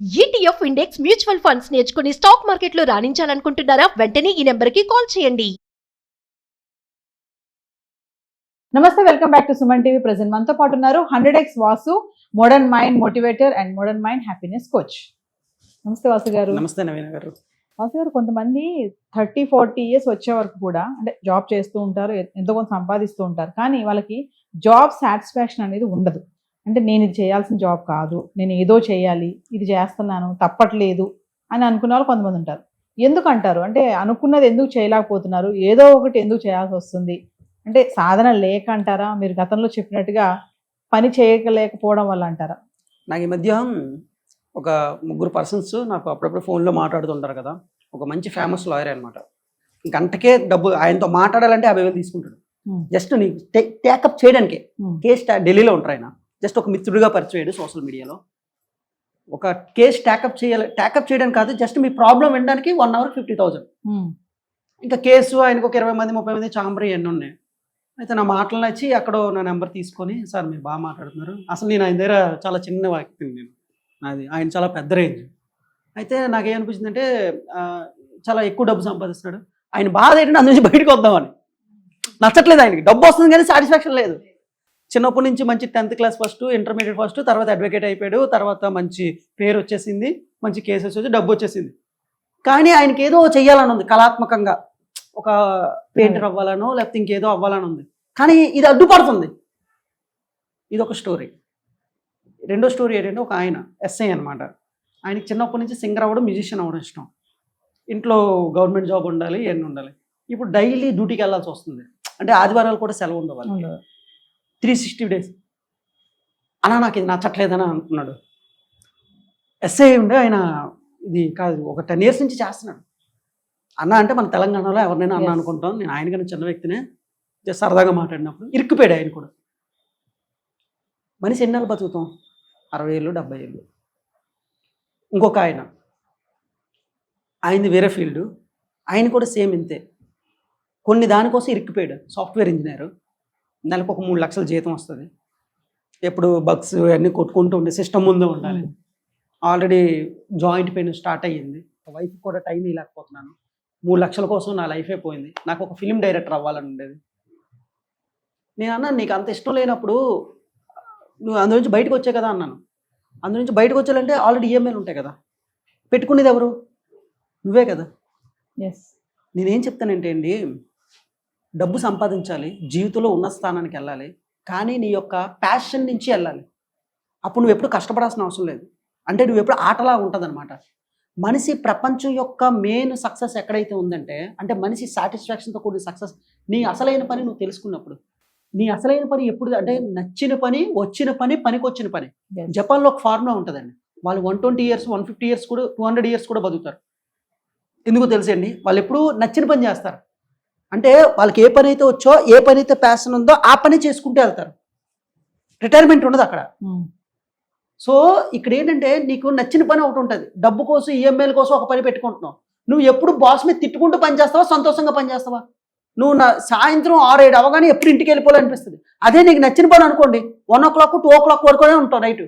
ETF index mutual funds నేర్చుకుని stock మార్కెట్లో రాణించాలనుకుంటున్నారా? వెంటనే ఈ నెంబర్కి కాల్ చేయండి. నమస్తే, welcome back to Suman TV. Present మనతో పాటు ఉన్నారు 100x Vasu, modern mind motivator and modern mind happiness coach. నమస్తే వాసు గారు. నమస్తే నవీన గారు. వాసు గారు, కొంతమంది 30-40 ఇయర్స్ వచ్చే వరకు కూడా అంటే జాబ్ చేస్తూ ఉంటారు, ఎంతో కొంత సంపాదిస్తూ ఉంటారు, కానీ వాళ్ళకి జాబ్ సాటిస్ఫాక్షన్ అనేది ఉండదు. అంటే నేను ఇది చేయాల్సిన జాబ్ కాదు, నేను ఏదో చేయాలి, ఇది చేస్తున్నాను తప్పట్లేదు అని అనుకునే వాళ్ళు కొంతమంది ఉంటారు. ఎందుకు అంటారు? అంటే అనుకున్నది ఎందుకు చేయలేకపోతున్నారు, ఏదో ఒకటి ఎందుకు చేయాల్సి వస్తుంది? అంటే సాధన లేక అంటారా? మీరు గతంలో చెప్పినట్టుగా పని చేయలేకపోవడం వల్ల అంటారా? నాకు ఈ మధ్య ఒక ముగ్గురు పర్సన్స్ నాకు అప్పుడప్పుడు ఫోన్లో మాట్లాడుతుంటారు కదా. ఒక మంచి ఫేమస్ లాయర్ అనమాట. గంటకే డబ్బు ఆయనతో మాట్లాడాలంటే 50,000 తీసుకుంటాడు. జస్ట్ నీకు టేకప్ చేయడానికే. కేస్ ఢిల్లీలో ఉంటారు ఆయన. జస్ట్ ఒక మిత్రుడిగా పరిచయం సోషల్ మీడియాలో. ఒక కేసు టేకప్ చేయడానికి కాదు, జస్ట్ మీ ప్రాబ్లం వినడానికి 1 hour 50,000. ఇంకా కేసు ఆయనకు ఒక 20 మంది 30 మంది చాంబర్ ఇవన్నీ ఉన్నాయి. అయితే నా మాటలు నచ్చి అక్కడ నా నెంబర్ తీసుకొని, సార్ మీరు బాగా మాట్లాడుతున్నారు, అసలు నేను ఆయన దగ్గర చాలా చిన్న వ్యక్తిని, నాది ఆయన చాలా పెద్ద రేంజ్. అయితే నాకేమనిపించింది అంటే చాలా ఎక్కువ డబ్బు సంపాదిస్తున్నాడు, ఆయన బాధ ఏంటంటే అందు నుంచి బయటకు వద్దామని. నచ్చట్లేదు ఆయనకి, డబ్బు వస్తుంది కానీ సాటిస్ఫాక్షన్ లేదు. చిన్నప్పటి నుంచి మంచి 10th class first, intermediate first, తర్వాత అడ్వకేట్ అయిపోయాడు, తర్వాత మంచి పేరు వచ్చేసింది, మంచి కేసెస్ వచ్చి డబ్బు వచ్చేసింది. కానీ ఆయనకి ఏదో చెయ్యాలని ఉంది, కళాత్మకంగా ఒక పెయింటర్ అవ్వాలనో లేకపోతే ఇంకేదో అవ్వాలని ఉంది, కానీ ఇది అడ్డుపడుతుంది. ఇది ఒక స్టోరీ. రెండో స్టోరీ ఏంటంటే, ఒక ఆయన ఎస్ఐ అనమాట. ఆయనకి చిన్నప్పటి నుంచి సింగర్ అవ్వడం, మ్యూజిషియన్ అవ్వడం ఇష్టం. ఇంట్లో గవర్నమెంట్ జాబ్ ఉండాలి, ఇవన్నీ ఉండాలి. ఇప్పుడు డైలీ డ్యూటీకి వెళ్ళాల్సి వస్తుంది, అంటే ఆదివారాలు కూడా సెలవు ఉండవాలి, 360 days. అలా నాకు ఇది నచ్చట్లేదని అనుకున్నాడు. ఎస్ఐ ఉండే ఆయన ఇది కాదు, ఒక 10 years నుంచి చేస్తున్నాడు. అన్న అంటే మన తెలంగాణలో ఎవరినైనా అన్న అనుకుంటాం, నేను ఆయన కన్నా చిన్న వ్యక్తినే. జస్ట్ సరదాగా మాట్లాడినప్పుడు ఇరుక్కుపోయాడు ఆయన కూడా. మనిషి ఎన్నాళ్ళు బతుకుతాం? 60 ఏళ్ళు 70 ఏళ్ళు. ఇంకొక ఆయనది వేరే ఫీల్డ్, ఆయన కూడా సేమ్ ఇంతే. కొన్ని దానికోసం ఇరుక్కుపోయాడు. సాఫ్ట్వేర్ ఇంజనీర్, నెలకు ఒక 3 లక్షల జీతం వస్తుంది. ఎప్పుడు బగ్స్ అన్నీ కొట్టుకుంటూ ఉండే సిస్టమ్ ముందే ఉండాలి. ఆల్రెడీ జాయింట్ పెయిన్ స్టార్ట్ అయ్యింది. వైఫ్ కూడా టైం ఇవ్వలేకపోతున్నాను. 3 లక్షల కోసం నా లైఫే పోయింది. నాకు ఒక ఫిలిం డైరెక్టర్ అవ్వాలని ఉండేది. నేను అన్నాను, నీకు అంత ఇష్టం లేనప్పుడు నువ్వు అందు నుంచి బయటకు వచ్చే కదా అన్నాను. అందు నుంచి బయటకు వచ్చాలంటే ఆల్రెడీ ఈఎంఐలు ఉంటాయి కదా, పెట్టుకునేది ఎవరు? నువ్వే కదా. నేనేం చెప్తానంటే అండి, డబ్బు సంపాదించాలి, జీవితంలో ఉన్న స్థానానికి వెళ్ళాలి, కానీ నీ యొక్క ప్యాషన్ నుంచి వెళ్ళాలి. అప్పుడు నువ్వు ఎప్పుడు కష్టపడాల్సిన అవసరం లేదు. అంటే నువ్వు ఎప్పుడు ఆటలా ఉంటుంది అనమాట. మనిషి ప్రపంచం యొక్క మెయిన్ సక్సెస్ ఎక్కడైతే ఉందంటే, అంటే మనిషి సాటిస్ఫాక్షన్తో కూడిన సక్సెస్, నీ అసలైన పని నువ్వు తెలుసుకున్నప్పుడు. నీ అసలైన పని ఎప్పుడు అంటే నచ్చిన పని, వచ్చిన పని, పనికి వచ్చిన పని. జపాన్లో ఒక ఫార్ములా ఉంటుందండి. వాళ్ళు 120 years 150 years కూడా 200 years కూడా బతుకుతారు. ఎందుకో తెలుసండి, వాళ్ళు ఎప్పుడు నచ్చిన పని చేస్తారు. అంటే వాళ్ళకి ఏ పని అయితే వచ్చో, ఏ పని అయితే ప్యాషన్ ఉందో ఆ పని చేసుకుంటూ వెళ్తారు. రిటైర్మెంట్ ఉండదు అక్కడ. సో ఇక్కడ ఏంటంటే, నీకు నచ్చిన పని ఒకటి ఉంటుంది. డబ్బు కోసం, ఈఎంఐల కోసం ఒక పని పెట్టుకుంటున్నావు. నువ్వు ఎప్పుడు బాస్ మీద తిట్టుకుంటూ పని చేస్తావా, సంతోషంగా పని చేస్తావా? నువ్వు సాయంత్రం 6-7 అవగానే ఎప్పుడు ఇంటికి వెళ్ళిపోవాలనిపిస్తుంది. అదే నీకు నచ్చిన పని అనుకోండి, 1 o'clock 2 o'clock వరకునే ఉంటావు నైట్.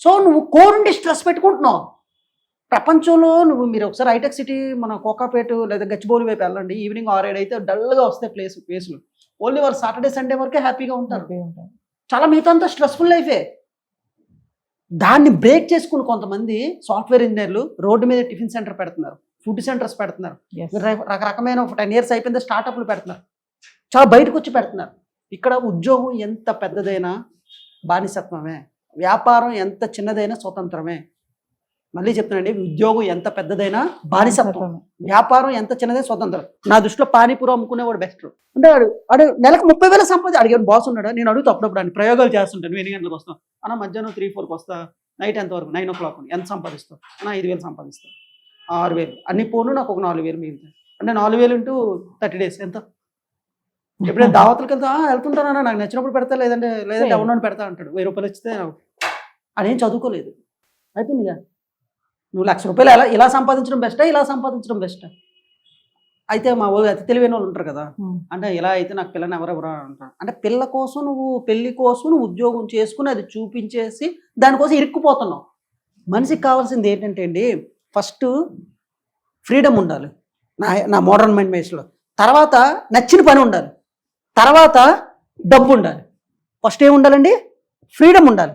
సో నువ్వు కోరుండి స్ట్రెస్ పెట్టుకుంటున్నావు. ప్రపంచంలో మీరు ఒకసారి హైటెక్ సిటీ, మన కోకాపేట లేదా గచ్చిబౌలి వైపు వెళ్ళండి. ఈవినింగ్ 6-7 అయితే డల్గా వస్తాయి ప్లేసులు. ఓన్లీ వారు సాటర్డే సండే వరకే హ్యాపీగా ఉంటారు. చాలా మిగతా అంతా స్ట్రెస్ఫుల్ లైఫే. దాన్ని బ్రేక్ చేసుకుని కొంతమంది సాఫ్ట్వేర్ ఇంజనీర్లు రోడ్డు మీద టిఫిన్ సెంటర్ పెడుతున్నారు, ఫుడ్ సెంటర్స్ పెడుతున్నారు, రకరకమైన 10 years అయిపోయింది స్టార్టప్లు పెడుతున్నారు, చాలా బయటకు వచ్చి పెడుతున్నారు. ఇక్కడ ఉద్యోగం ఎంత పెద్దదైనా బానిసత్వమే, వ్యాపారం ఎంత చిన్నదైనా స్వతంత్రమే. మళ్ళీ చెప్తున్నానండి, ఉద్యోగం ఎంత పెద్దదైనా బానిసత్వం, వ్యాపారం ఎంత చిన్నదైనా స్వతంత్రం. నా దృష్టిలో పానీపూరి అమ్ముకునేవాడు బెస్ట్. అంటే వాడు నెలకు 30,000 సంపాదించి అడిగాడు. బాస్ ఉన్నాడు, నేను అడుగుతా అప్పుడప్పుడు అని ప్రయోగాలు చేస్తుంటాను. నువ్వు ఎన్ని గంటలకు వస్తావు అన్న? మధ్యాహ్నం 3-4కి వస్తా. నైట్ ఎంతవరకు? 9 o'clock. ఎంత సంపాదిస్తావు అన్న? 5,000 సంపాదిస్తావు. 6,000 అన్ని పోను, నాకు ఒక 4,000 మిగులుతాయి. అంటే 4,000 into 30 days ఎంత? ఎప్పుడైనా దావతులకి వెళ్తుంటానన్నా, నాకు నచ్చినప్పుడు పెడతా, లేదంటే ఎవరినో పెడతా అంటాడు. 1000 రూపాయలు ఇస్తే అదేం చదువుకోలేదు. అయిపోయిందిగా. నువ్వు 1,00,000 రూపాయలు ఇలా సంపాదించడం బెస్టా, ఇలా సంపాదించడం బెస్టా? అయితే మా వాళ్ళు అతి తెలివైన వాళ్ళు ఉంటారు కదా, అంటే ఇలా అయితే నాకు పిల్లని ఎవరెవరు అంటారు. అంటే పిల్ల కోసం నువ్వు, పెళ్లి కోసం నువ్వు ఉద్యోగం చేసుకుని అది చూపించేసి దానికోసం ఇరుక్కుపోతున్నావు. మనిషికి కావాల్సింది ఏంటంటే అండి, ఫస్ట్ ఫ్రీడమ్ ఉండాలి నా మోడర్న్ మైండ్ బేస్లో. తర్వాత నచ్చిన పని ఉండాలి. తర్వాత డబ్బు ఉండాలి. ఫస్ట్ ఏమి ఉండాలండి? ఫ్రీడమ్ ఉండాలి.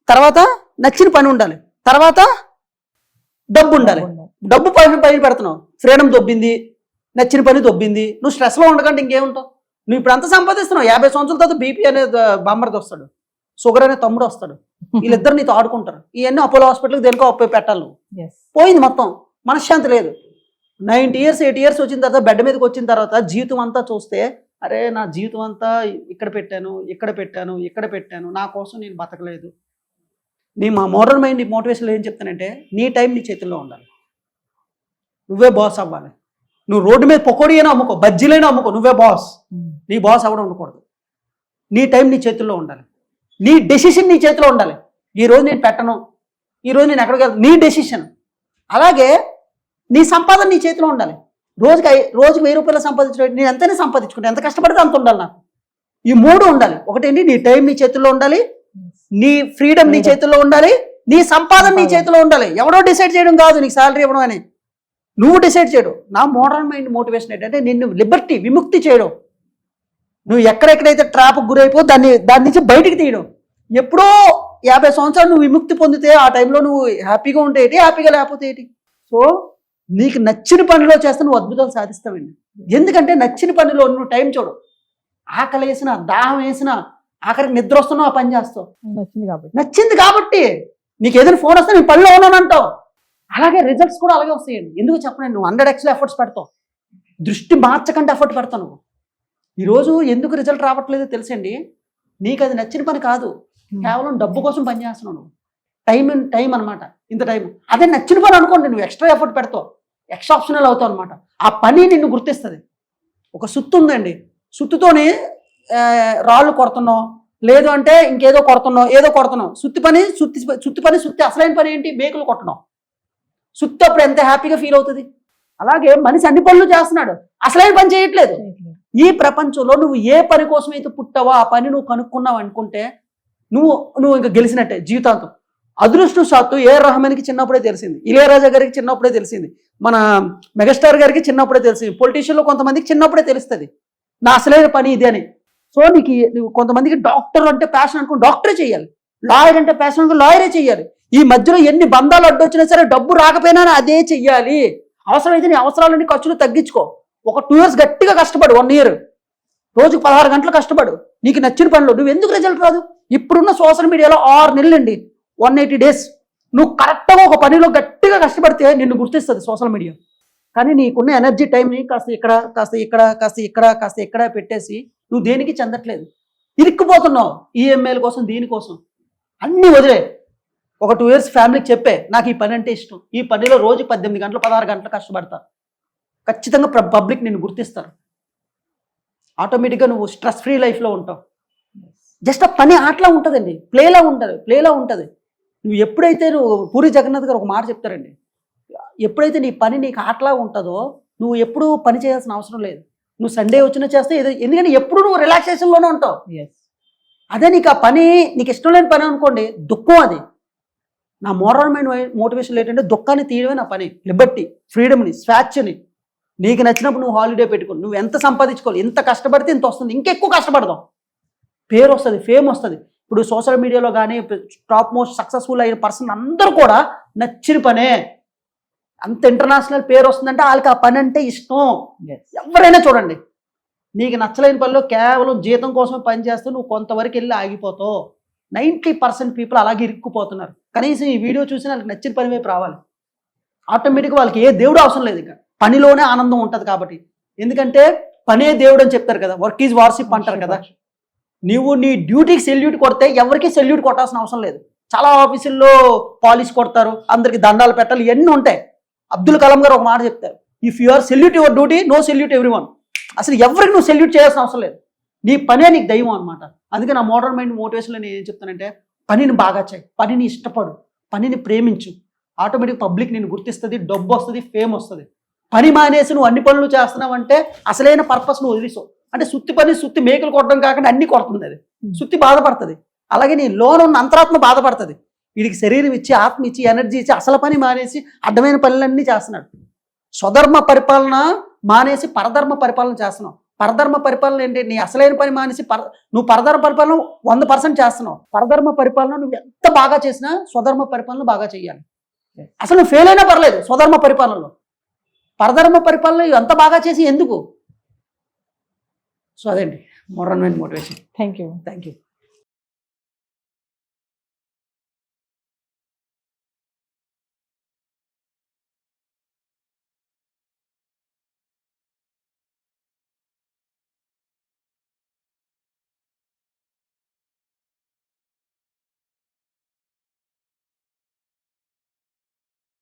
తర్వాత నచ్చిన పని ఉండాలి. తర్వాత డబ్బు ఉండాలి. డబ్బు పైన పెడుతున్నావు, ఫ్రీడమ్ దొబ్బింది, నచ్చిన పని దొబ్బింది, నువ్వు స్ట్రెస్లో ఉండకంటే ఇంకేముంటావు? నువ్వు ఇప్పుడు అంత సంపాదిస్తున్నావు, 50 సంవత్సరాల తర్వాత బీపీ అనే బామ్మర్ది వస్తాడు, షుగర్ అనే తమ్ముడు వస్తాడు, వీళ్ళిద్దరు నీతో ఆడుకుంటారు. ఇవన్నీ అపోలో హాస్పిటల్కి దేనికో అప్పు పెట్టాలి. నువ్వు పోయింది మొత్తం, మనశ్శాంతి లేదు. 90 years 80 years వచ్చిన తర్వాత బెడ్ మీదకి వచ్చిన తర్వాత జీవితం అంతా చూస్తే, అరే నా జీవితం అంతా ఇక్కడ పెట్టాను, ఇక్కడ పెట్టాను, ఇక్కడ పెట్టాను, నా కోసం నేను బతకలేదు. మా మోడర్న్ మైండ్ మోటివేషన్లో ఏం చెప్తానంటే, నీ టైం నీ చేతుల్లో ఉండాలి, నువ్వే బాస్ అవ్వాలి. నువ్వు రోడ్డు మీద పకోడీ అయినా అమ్ముకో, బజ్జీలైనా అమ్ముకో, నువ్వే బాస్. నీ బాస్ అవ్వడం ఉండకూడదు. నీ టైం నీ చేతుల్లో ఉండాలి, నీ డెసిషన్ నీ చేతిలో ఉండాలి. ఈరోజు నేను పెట్టను, ఈరోజు నేను ఎక్కడికి వెళ్తాను, నీ డెసిషన్. అలాగే నీ సంపాదన నీ చేతిలో ఉండాలి. రోజుకి 1000 రూపాయలు సంపాదించడం, నేను ఎంతైనా సంపాదించుకుంటే ఎంత కష్టపడితే అంత ఉండాలి నాకు. ఈ 3 ఉండాలి. ఒకటేంటి, నీ టైం నీ చేతుల్లో ఉండాలి, నీ ఫ్రీడమ్ నీ చేతుల్లో ఉండాలి, నీ సంపాదన నీ చేతిలో ఉండాలి. ఎవడో డిసైడ్ చేయడం కాదు నీకు సాలరీ ఇవ్వడం అని, నువ్వు డిసైడ్ చేయడం. నా మోడర్న్ మైండ్ మోటివేషన్ ఏంటంటే, నిన్ను లిబర్టీ, విముక్తి చేయడం. నువ్వు ఎక్కడెక్కడైతే ట్రాప్కి గురైపో దాని నుంచి బయటికి తీయడం. ఎప్పుడో 50 సంవత్సరాలు నువ్వు విముక్తి పొందితే ఆ టైంలో నువ్వు హ్యాపీగా ఉంటే ఏంటి, హ్యాపీగా లేకపోతే ఏంటి. సో నీకు నచ్చిన పనిలో చేస్తే నువ్వు అద్భుతాలు సాధిస్తావండి. ఎందుకంటే నచ్చిన పనిలో నువ్వు టైం చూడు. ఆకలి వేసినా, దాహం వేసినా, ఆఖరికి నిద్ర వస్తున్నావు, ఆ పని చేస్తావు. నచ్చింది కాబట్టి. నీకు ఏదైనా ఫోన్ వస్తే నేను పనిలో ఉన్నాను అంటావు. అలాగే రిజల్ట్స్ కూడా అలాగే వస్తాయండి. ఎందుకు చెప్పండి, నువ్వు 100x ఎఫర్ట్స్ పెడతావు, దృష్టి మార్చకుండా ఎఫర్ట్ పెడతావు. నువ్వు ఈరోజు ఎందుకు రిజల్ట్ రావట్లేదో తెలుసండి, నీకు అది నచ్చిన పని కాదు, కేవలం డబ్బు కోసం పని చేస్తున్నావు. నువ్వు టైం అనమాట, ఇంత టైం. అదే నచ్చిన పని అనుకోండి, నువ్వు ఎక్స్ట్రా ఎఫర్ట్ పెడతావు, ఎక్సెప్షనల్ అవుతావు అనమాట. ఆ పని నిన్ను గుర్తిస్తుంది. ఒక సుత్తు ఉందండి, సుత్తుతోని రాళ్ళు కొడుతున్నావు, లేదు అంటే ఇంకేదో కొడుతున్నావు, ఏదో కొడుతున్నావు. సుత్తి పని అసలైన పని ఏంటి? మేకులు కొట్టడం. సుత్తి అప్పుడు ఎంత హ్యాపీగా ఫీల్ అవుతుంది. అలాగే మనిషి అన్ని పనులు చేస్తున్నాడు, అసలైన పని చేయట్లేదు. ఈ ప్రపంచంలో నువ్వు ఏ పని కోసం అయితే పుట్టావో ఆ పని నువ్వు కనుక్కున్నావు అనుకుంటే నువ్వు ఇంకా గెలిచినట్టే జీవితాంతం. అదృష్టవశాత్తు ఏఆర్ రెహమాన్కి చిన్నప్పుడే తెలిసింది, ఇళయరాజా గారికి చిన్నప్పుడే తెలిసింది, మన మెగాస్టార్ గారికి చిన్నప్పుడే తెలిసింది, పొలిటీషియన్లో కొంతమందికి చిన్నప్పుడే తెలుస్తుంది నా అసలైన పని ఇది అని. సో నువ్వు కొంతమందికి డాక్టర్ అంటే ప్యాషన్ అనుకో, డాక్టరే చేయాలి. లాయర్ అంటే ప్యాషన్ అనుకో, లాయరే చేయాలి. ఈ మధ్యలో ఎన్ని బంధాలు అడ్డొచ్చినా సరే డబ్బు రాకపోయినా అదే చెయ్యాలి. అవసరమైతే నీ అవసరాలన్నీ ఖర్చులు తగ్గించుకో. ఒక 2 years గట్టిగా కష్టపడు, 1 year రోజుకు 16 గంటలు కష్టపడు నీకు నచ్చిన పనిలో. నువ్వు ఎందుకు రిజల్ట్ రాదు? ఇప్పుడున్న సోషల్ మీడియాలో 6 నెలలండి, 180 days. నువ్వు కరెక్ట్గా ఒక పనిలో గట్టిగా కష్టపడితే నిన్ను గుర్తిస్తుంది సోషల్ మీడియా. కానీ నీకున్న ఎనర్జీ టైంని కాస్త ఇక్కడ, కాస్త ఇక్కడ, కాస్త ఇక్కడ, కాస్త ఇక్కడ పెట్టేసి నువ్వు దేనికి చెందట్లేదు, ఇరుక్కుపోతున్నావు. ఈఎంఐల కోసం, దీనికోసం అన్నీ వదిలే. ఒక 2 years ఫ్యామిలీకి చెప్పే, నాకు ఈ పని అంటే ఇష్టం, ఈ పనిలో రోజు 18 గంటలు 16 గంటలు కష్టపడతా, ఖచ్చితంగా పబ్లిక్ నిన్ను గుర్తిస్తారు. ఆటోమేటిక్గా నువ్వు స్ట్రెస్ ఫ్రీ లైఫ్లో ఉంటావు. జస్ట్ ఆ పని ఆటలా ఉంటుందండి, ప్లేలా ఉంటుంది. నువ్వు ఎప్పుడైతే పూరి జగన్నాథ్ గారు ఒక మాట చెప్తారండి, ఎప్పుడైతే నీ పని నీకు ఆటలా ఉంటుందో నువ్వు ఎప్పుడూ పని చేయాల్సిన అవసరం లేదు. నువ్వు సండే వచ్చినా చేస్తే ఎందుకంటే ఎప్పుడు నువ్వు రిలాక్సేషన్లోనే ఉంటావు. అదే నీకు ఆ పని నీకు ఇష్టం లేని పని అనుకోండి, దుఃఖం. అది నా మోడర్న్ మైండ్ మోటివేషన్ ఏంటంటే దుఃఖాన్ని తీయడమే నా పని. లిబర్టీ, ఫ్రీడమ్ని, స్వేచ్ఛని. నీకు నచ్చినప్పుడు నువ్వు హాలిడే పెట్టుకోవాలి. నువ్వు ఎంత సంపాదించుకోవాలి, ఎంత కష్టపడితే ఇంత వస్తుంది, ఇంకెక్కువ కష్టపడదాం. పేరు వస్తుంది, ఫేమ్ వస్తుంది. ఇప్పుడు సోషల్ మీడియాలో కానీ టాప్ మోస్ట్ సక్సెస్ఫుల్ అయిన పర్సన్ అందరూ కూడా నచ్చిన పనే. అంత ఇంటర్నేషనల్ పేరు వస్తుందంటే వాళ్ళకి ఆ పని అంటే ఇష్టం. ఎవరైనా చూడండి, నీకు నచ్చలేని పనిలో కేవలం జీతం కోసం పని చేస్తూ నువ్వు కొంతవరకు వెళ్ళి ఆగిపోతావు. 90% పీపుల్ అలాగే ఇరుక్కుపోతున్నారు. కనీసం ఈ వీడియో చూసి వాళ్ళకి నచ్చిన పని వైపు రావాలి. ఆటోమేటిక్గా వాళ్ళకి ఏ దేవుడు అవసరం లేదు, ఇంకా పనిలోనే ఆనందం ఉంటుంది కాబట్టి. ఎందుకంటే పనే దేవుడు అని చెప్తారు కదా, వర్క్ ఈజ్ వార్షిప్ అంటారు కదా. నువ్వు నీ డ్యూటీకి సెల్యూట్ కొడితే ఎవరికి సెల్యూట్ కొట్టాల్సిన అవసరం లేదు. చాలా ఆఫీసుల్లో పాలిష్ కొడతారు, అందరికి దండాలు పెట్టాలి, ఇవన్నీ ఉంటాయి. అబ్దుల్ కలాం గారు ఒక మాట చెప్తారు, if you are salute your duty, no salute everyone. అసలు ఎవరికి నువ్వు సెల్యూట్ చేయాల్సిన అవసరం లేదు, నీ పనే నీకు దైవం అనమాట. అందుకే నా మోడర్న్ మైండ్ మోటివేషన్లో నేను ఏం చెప్తానంటే, పనిని బాగా చేయి, పనిని ఇష్టపడు, పనిని ప్రేమించు. ఆటోమేటిక్ పబ్లిక్ నేను గుర్తిస్తుంది, డబ్బు వస్తుంది, ఫేమ్ వస్తుంది. పని మానేసి నువ్వు అన్ని పనులు చేస్తున్నావంటే అసలైన పర్పస్ నువ్వు వదిలేసావు. అంటే సుత్తి మేకలు కొట్టడం కాకుండా అన్ని కొడుతుంది. అది సుత్తి బాధపడుతుంది. అలాగే నీ లోన ఉన్న అంతరాత్మ బాధపడుతుంది. వీడికి శరీరం ఇచ్చి ఆత్మ ఇచ్చి ఎనర్జీ ఇచ్చి అసలు పని మానేసి అడ్డమైన పనులన్నీ చేస్తున్నాడు. స్వధర్మ పరిపాలన మానేసి పరధర్మ పరిపాలన చేస్తున్నావు. పరధర్మ పరిపాలన ఏంటి? నీ అసలైన పని మానేసి నువ్వు పరధర్మ పరిపాలన 100% చేస్తున్నావు. పరధర్మ పరిపాలన నువ్వు ఎంత బాగా చేసినా స్వధర్మ పరిపాలన బాగా చేయాలి. అసలు నువ్వు ఫెయిల్ అయినా పర్లేదు స్వధర్మ పరిపాలనలో. పరధర్మ పరిపాలన ఎంత బాగా చేసి ఎందుకు? సో అదండి moral motivation. Thank you. Thank you.